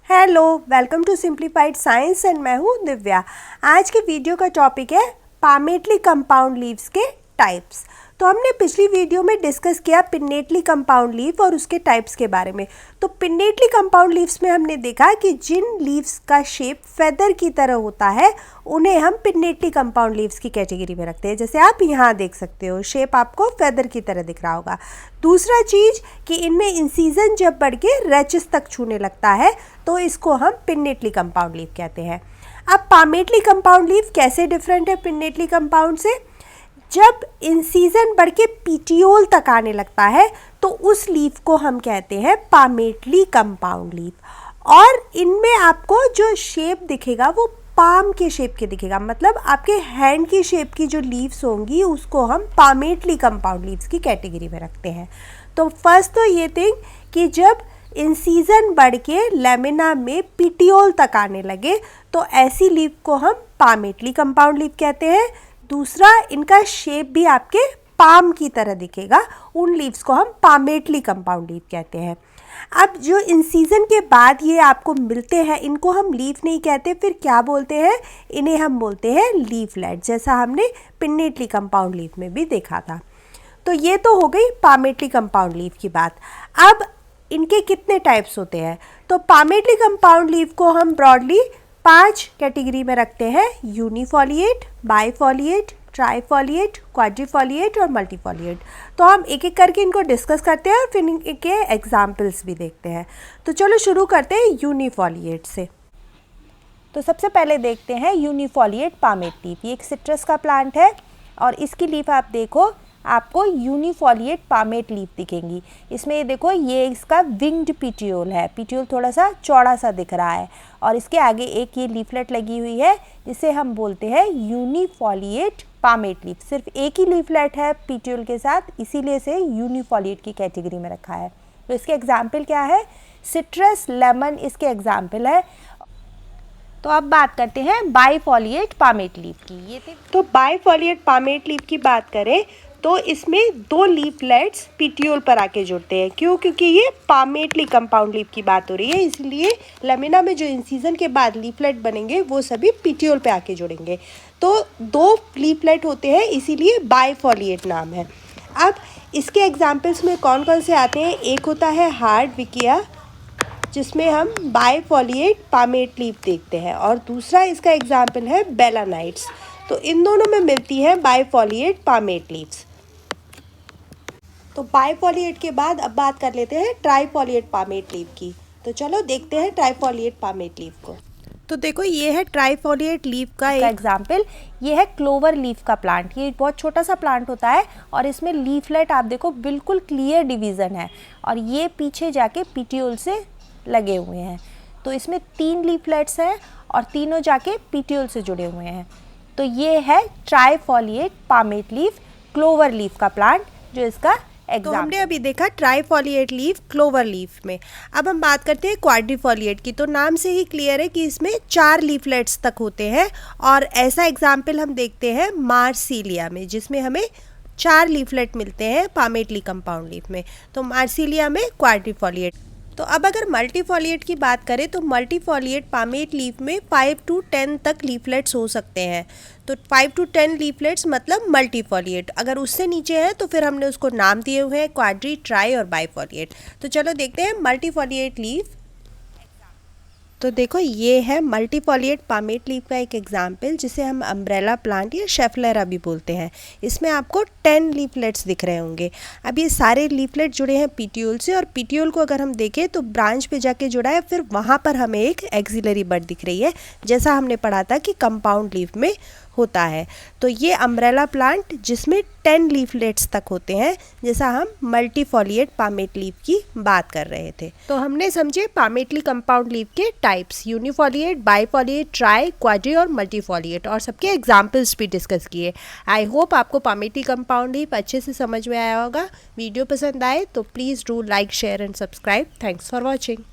Hello, welcome to simplified science and मैं हूँ दिव्या। आज के वीडियो का टॉपिक है पामेटली कंपाउंड लीव्स के टाइप्स। तो हमने पिछली वीडियो में डिस्कस किया पिन्नेटली कंपाउंड लीव और उसके टाइप्स के बारे में। तो पिन्नेटली कंपाउंड लीव्स में हमने देखा कि जिन लीव्स का शेप फेदर की तरह होता है उन्हें हम पिन्नेटली कंपाउंड लीव्स की कैटेगरी में रखते हैं। जैसे आप यहाँ देख सकते हो, शेप आपको फेदर की तरह दिख रहा होगा। दूसरा चीज़ कि इनमें इंसीजन जब बढ़ के रचिस तक छूने लगता है तो इसको हम पिन्नेटली कंपाउंड लीव कहते हैं। अब पामेटली कंपाउंड लीव कैसे डिफरेंट है पिन्नेटली कंपाउंड से? जब इंसीजन बढ़ के पीटियोल तक आने लगता है तो उस लीव को हम कहते हैं पामेटली कंपाउंड लीव। और इनमें आपको जो शेप दिखेगा वो पाम के शेप के दिखेगा, मतलब आपके हैंड की शेप की जो लीव्स होंगी उसको हम पामेटली कंपाउंड लीव्स की कैटेगरी में रखते हैं। तो फर्स्ट तो ये थिंग कि जब इंसीजन बढ़ के लेमिना में पीटियोल तक आने लगे तो ऐसी लीव को हम पामेटली कंपाउंड लीव कहते हैं। दूसरा, इनका शेप भी आपके पाम की तरह दिखेगा, उन लीव्स को हम पामेटली कंपाउंड लीव कहते हैं। अब जो इंसीजन के बाद ये आपको मिलते हैं इनको हम लीव नहीं कहते, फिर क्या बोलते हैं? इन्हें हम बोलते हैं लीफलेट, जैसा हमने पिन्नेटली कंपाउंड लीव में भी देखा था। तो ये तो हो गई पामेटली कंपाउंड लीव की बात। अब इनके कितने टाइप्स होते हैं? तो पामेटली कंपाउंड लीव को हम ब्रॉडली 5 कैटेगरी में रखते हैं: यूनिफोलिएट, बाइफोलिएट, ट्राइफोलिएट, क्वाड्रिफोलिएट और मल्टीफोलिएट। तो हम एक एक करके इनको डिस्कस करते हैं और फिर इनके एग्जाम्पल्स भी देखते हैं। तो चलो शुरू करते हैं यूनिफोलिएट से। तो सबसे पहले देखते हैं यूनिफोलिएट पामेट लीफ। ये एक सिट्रस का प्लांट है और इसकी लीफ आप देखो, आपको यूनिफोलिएट पामेट लीफ दिखेंगी। इसमें ये देखो, ये इसका विंग्ड पीटियोल है, पीटियोल थोड़ा सा चौड़ा सा दिख रहा है और इसके आगे एक ये लीफलेट लगी हुई है जिसे हम बोलते हैं यूनिफोलिएट पामेट लीफ। सिर्फ एक ही लीफलेट है पीटियोल के साथ, इसीलिए इसे यूनिफोलिएट की कैटेगरी में रखा है। तो इसके एग्जाम्पल क्या है? सिट्रस, लेमन इसके एग्जाम्पल है। तो अब बात करते हैं बाइफोलिएट पामेट लीफ की। ये तो बाइफोलिएट पामेट लीफ की बात करें तो इसमें 2 लीफलेट्स पीटियोल पर आके जुड़ते हैं। क्यों? क्योंकि ये पामेटली कंपाउंड लीफ की बात हो रही है, इसलिए लेमिना में जो इंसीजन के बाद लीफलेट बनेंगे वो सभी पीटियोल पे आके जुड़ेंगे। तो 2 लीफलेट होते हैं, इसीलिए बाइफोलिएट नाम है। अब इसके एग्जाम्पल्स में कौन कौन से आते हैं? एक होता है हार्ड विकिया, जिसमें हम बाइफोलिएट पामेट लीफ देखते हैं, और दूसरा इसका एग्जाम्पल है बेलानाइट्स। तो इन दोनों में मिलती है बाइफोलिएट पामेट लीव्स। तो बाइफोलिएट के बाद अब बात कर लेते हैं ट्राइफोलिएट पामेट लीफ की। तो चलो देखते हैं ट्राइफोलिएट पामेट लीफ को। तो देखो, ये है ट्राइफोलिएट लीफ का एक एग्जाम्पल। ये है क्लोवर लीफ का प्लांट। ये बहुत छोटा सा प्लांट होता है और इसमें लीफलेट आप देखो बिल्कुल क्लियर डिवीज़न है और ये पीछे जाके पीटियोल से लगे हुए हैं। तो इसमें 3 लीफलेट्स हैं और तीनों जाके पीटियोल से जुड़े हुए हैं। तो ये है trifoliate palmate leaf, clover leaf का प्लांट, जो इसका एग्जाम्पल। तो हमने अभी देखा ट्राइफोलिएट लीफ क्लोवर लीफ में। अब हम बात करते हैं क्वाड्रिफोलिएट की। तो नाम से ही क्लियर है कि इसमें 4 लीफलेट्स तक होते हैं और ऐसा एग्जाम्पल हम देखते हैं मार्सिलिया में, जिसमें हमें 4 लीफलेट मिलते हैं पामेटली कंपाउंड लीफ में। तो मार्सिलिया में क्वाड्रिफोलिएट। तो अब अगर मल्टीफोलिएट की बात करें तो मल्टीफोलिएट पामेट लीफ में 5 to 10 तक लीफलेट्स हो सकते हैं। तो 5 to 10 लीफलेट्स मतलब मल्टीफोलिएट। अगर उससे नीचे है तो फिर हमने उसको नाम दिए हुए हैं क्वाड्री, ट्राई और बाइफोलिएट। तो चलो देखते हैं मल्टीफोलिएट लीफ। तो देखो, ये है मल्टीफोलिएट पामेट लीफ का एक एग्जाम्पल, जिसे हम अम्ब्रेला प्लांट या शेफलेरा भी बोलते हैं। इसमें आपको 10 लीफलेट्स दिख रहे होंगे। अब ये सारे लीफलेट जुड़े हैं पीटियोल से, और पीटियोल को अगर हम देखें तो ब्रांच पे जाके जुड़ा है, फिर वहाँ पर हमें एक एक्सिलरी बड दिख रही है, जैसा हमने पढ़ा था कि कंपाउंड लीफ में होता है। तो ये अम्ब्रेला प्लांट जिसमें 10 लीफलेट्स तक होते हैं, जैसा हम मल्टीफोलिएट पामेट लीफ की बात कर रहे थे। तो हमने समझे पामेटली कंपाउंड लीफ के टाइप्स: यूनिफोलिएट, बाइफोलिएट, ट्राई, क्वाड्री और मल्टीफोलिएट, और सबके एग्जाम्पल्स भी डिस्कस किए। आई होप आपको पामेटली कंपाउंड लीफ अच्छे से समझ में आया होगा। वीडियो पसंद आए तो please do like, share and subscribe. Thanks for watching.